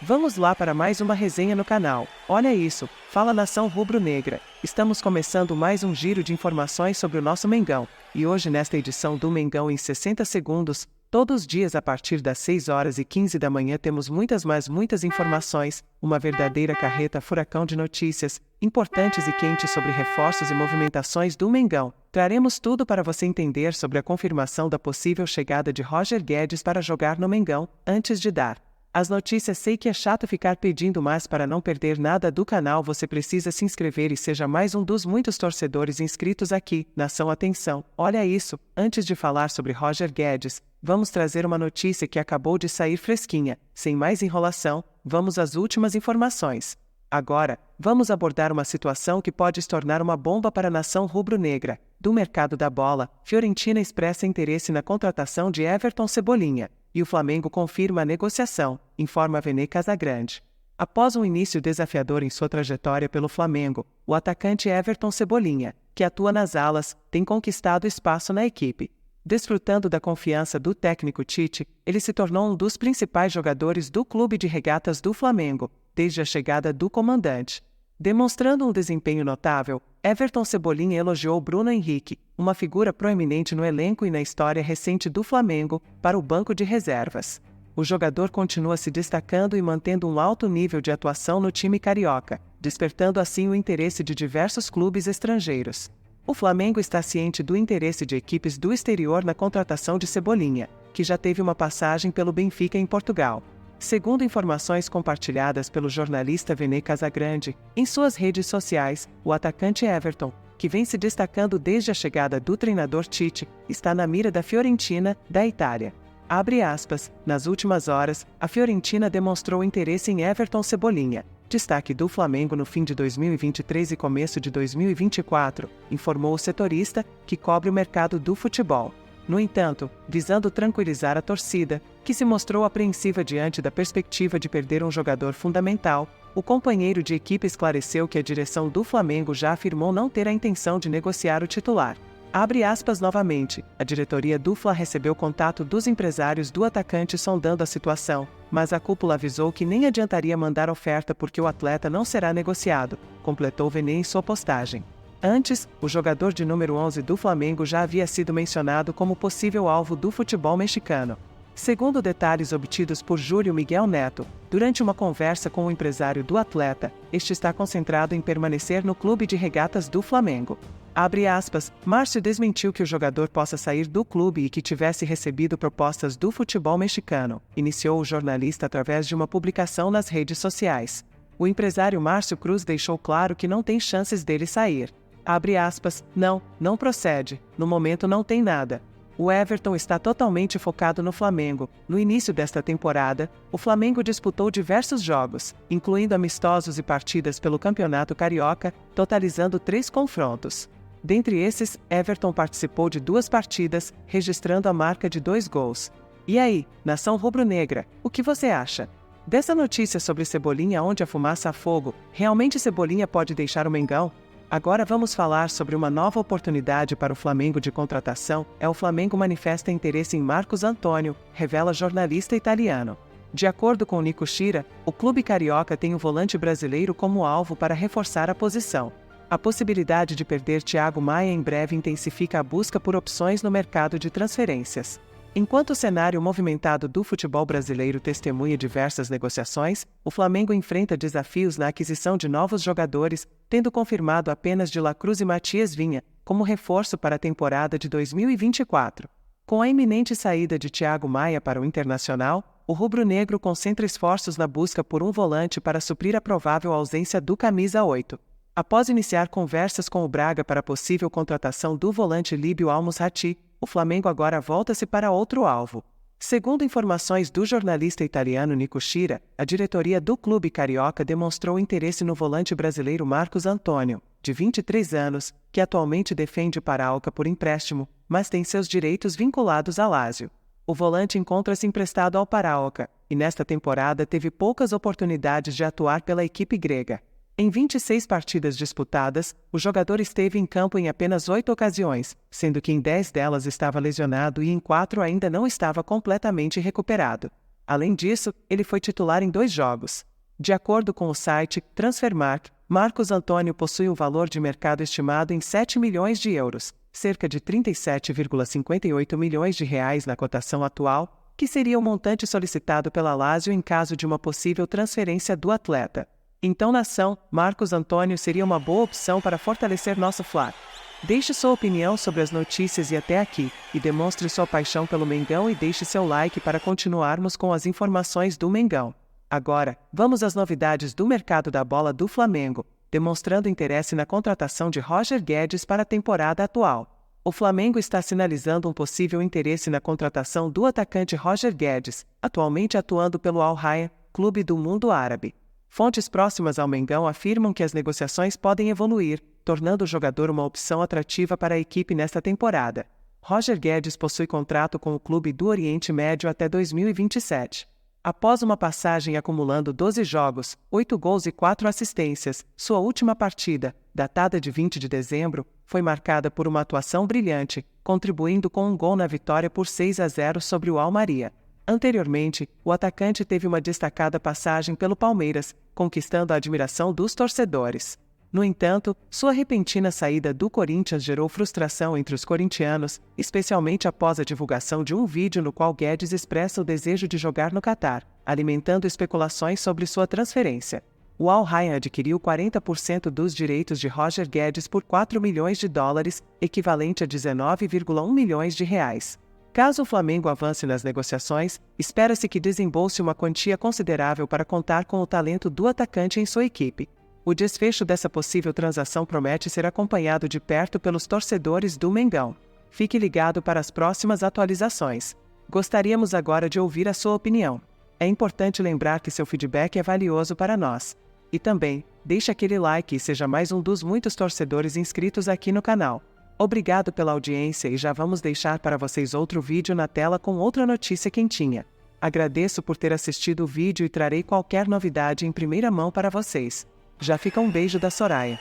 Vamos lá para mais uma resenha no canal. Olha isso, fala nação rubro-negra. Estamos começando mais um giro de informações sobre o nosso Mengão. E hoje nesta edição do Mengão em 60 segundos, todos os dias a partir das 6h15 da manhã temos muitas informações, uma verdadeira carreta furacão de notícias, importantes e quentes sobre reforços e movimentações do Mengão. Traremos tudo para você entender sobre a confirmação da possível chegada de Roger Guedes para jogar no Mengão, antes de dar as notícias. Sei que é chato ficar pedindo, mas para não perder nada do canal você precisa se inscrever e seja mais um dos muitos torcedores inscritos aqui. Nação, atenção, olha isso, antes de falar sobre Roger Guedes, vamos trazer uma notícia que acabou de sair fresquinha. Sem mais enrolação, vamos às últimas informações. Agora, vamos abordar uma situação que pode se tornar uma bomba para a nação rubro-negra. Do mercado da bola, Fiorentina expressa interesse na contratação de Everton Cebolinha. E o Flamengo confirma a negociação, informa Vene Casagrande. Após um início desafiador em sua trajetória pelo Flamengo, o atacante Everton Cebolinha, que atua nas alas, tem conquistado espaço na equipe. Desfrutando da confiança do técnico Tite, ele se tornou um dos principais jogadores do clube de regatas do Flamengo, desde a chegada do comandante. Demonstrando um desempenho notável, Everton Cebolinha elogiou Bruno Henrique, uma figura proeminente no elenco e na história recente do Flamengo, para o banco de reservas. O jogador continua se destacando e mantendo um alto nível de atuação no time carioca, despertando assim o interesse de diversos clubes estrangeiros. O Flamengo está ciente do interesse de equipes do exterior na contratação de Cebolinha, que já teve uma passagem pelo Benfica em Portugal. Segundo informações compartilhadas pelo jornalista Vene Casagrande, em suas redes sociais, o atacante Everton, que vem se destacando desde a chegada do treinador Tite, está na mira da Fiorentina, da Itália. Abre aspas, nas últimas horas, a Fiorentina demonstrou interesse em Everton Cebolinha, destaque do Flamengo no fim de 2023 e começo de 2024, informou o setorista, que cobre o mercado do futebol. No entanto, visando tranquilizar a torcida, que se mostrou apreensiva diante da perspectiva de perder um jogador fundamental, o companheiro de equipe esclareceu que a direção do Flamengo já afirmou não ter a intenção de negociar o titular. Abre aspas novamente, a diretoria do Fla recebeu contato dos empresários do atacante sondando a situação, mas a cúpula avisou que nem adiantaria mandar oferta porque o atleta não será negociado, completou Vene em sua postagem. Antes, o jogador de número 11 do Flamengo já havia sido mencionado como possível alvo do futebol mexicano. Segundo detalhes obtidos por Júlio Miguel Neto, durante uma conversa com o empresário do atleta, este está concentrado em permanecer no clube de regatas do Flamengo. Abre aspas, Márcio desmentiu que o jogador possa sair do clube e que tivesse recebido propostas do futebol mexicano, iniciou o jornalista através de uma publicação nas redes sociais. O empresário Márcio Cruz deixou claro que não tem chances dele sair. Abre aspas, não procede, no momento não tem nada. O Everton está totalmente focado no Flamengo. No início desta temporada, o Flamengo disputou diversos jogos, incluindo amistosos e partidas pelo Campeonato Carioca, totalizando 3 confrontos. Dentre esses, Everton participou de 2 partidas, registrando a marca de 2 gols. E aí, nação rubro-negra, o que você acha? Dessa notícia sobre Cebolinha onde a fumaça há fogo, realmente Cebolinha pode deixar o Mengão? Agora vamos falar sobre uma nova oportunidade para o Flamengo de contratação. O Flamengo manifesta interesse em Marcos Antônio, revela jornalista italiano. De acordo com Nico Schira, o clube carioca tem o volante brasileiro como alvo para reforçar a posição. A possibilidade de perder Thiago Maia em breve intensifica a busca por opções no mercado de transferências. Enquanto o cenário movimentado do futebol brasileiro testemunha diversas negociações, o Flamengo enfrenta desafios na aquisição de novos jogadores, tendo confirmado apenas de La Cruz e Matias Vinha, como reforço para a temporada de 2024. Com a iminente saída de Thiago Maia para o Internacional, o rubro-negro concentra esforços na busca por um volante para suprir a provável ausência do camisa 8. Após iniciar conversas com o Braga para a possível contratação do volante líbio Al-Musrati, o Flamengo agora volta-se para outro alvo. Segundo informações do jornalista italiano Nico Schira, a diretoria do clube carioca demonstrou interesse no volante brasileiro Marcos Antônio, de 23 anos, que atualmente defende o Paraúca por empréstimo, mas tem seus direitos vinculados ao Lazio. O volante encontra-se emprestado ao Paraúca, e nesta temporada teve poucas oportunidades de atuar pela equipe grega. Em 26 partidas disputadas, o jogador esteve em campo em apenas 8 ocasiões, sendo que em 10 delas estava lesionado e em 4 ainda não estava completamente recuperado. Além disso, ele foi titular em 2 jogos. De acordo com o site Transfermarkt, Marcos Antônio possui um valor de mercado estimado em 7 milhões de euros, cerca de 37,58 milhões de reais na cotação atual, que seria o montante solicitado pela Lazio em caso de uma possível transferência do atleta. Então, nação, Marcos Antônio seria uma boa opção para fortalecer nosso Fla. Deixe sua opinião sobre as notícias e até aqui, e demonstre sua paixão pelo Mengão e deixe seu like para continuarmos com as informações do Mengão. Agora, vamos às novidades do mercado da bola do Flamengo, demonstrando interesse na contratação de Roger Guedes para a temporada atual. O Flamengo está sinalizando um possível interesse na contratação do atacante Roger Guedes, atualmente atuando pelo Al Rayyan, clube do mundo árabe. Fontes próximas ao Mengão afirmam que as negociações podem evoluir, tornando o jogador uma opção atrativa para a equipe nesta temporada. Roger Guedes possui contrato com o clube do Oriente Médio até 2027. Após uma passagem acumulando 12 jogos, 8 gols e 4 assistências, sua última partida, datada de 20 de dezembro, foi marcada por uma atuação brilhante, contribuindo com um gol na vitória por 6-0 sobre o Almeria. Anteriormente, o atacante teve uma destacada passagem pelo Palmeiras, conquistando a admiração dos torcedores. No entanto, sua repentina saída do Corinthians gerou frustração entre os corintianos, especialmente após a divulgação de um vídeo no qual Guedes expressa o desejo de jogar no Catar, alimentando especulações sobre sua transferência. O Al Rayyan adquiriu 40% dos direitos de Roger Guedes por 4 milhões de dólares, equivalente a 19,1 milhões de reais. Caso o Flamengo avance nas negociações, espera-se que desembolse uma quantia considerável para contar com o talento do atacante em sua equipe. O desfecho dessa possível transação promete ser acompanhado de perto pelos torcedores do Mengão. Fique ligado para as próximas atualizações. Gostaríamos agora de ouvir a sua opinião. É importante lembrar que seu feedback é valioso para nós. E também, deixe aquele like e seja mais um dos muitos torcedores inscritos aqui no canal. Obrigado pela audiência e já vamos deixar para vocês outro vídeo na tela com outra notícia quentinha. Agradeço por ter assistido o vídeo e trarei qualquer novidade em primeira mão para vocês. Já fica um beijo da Soraya.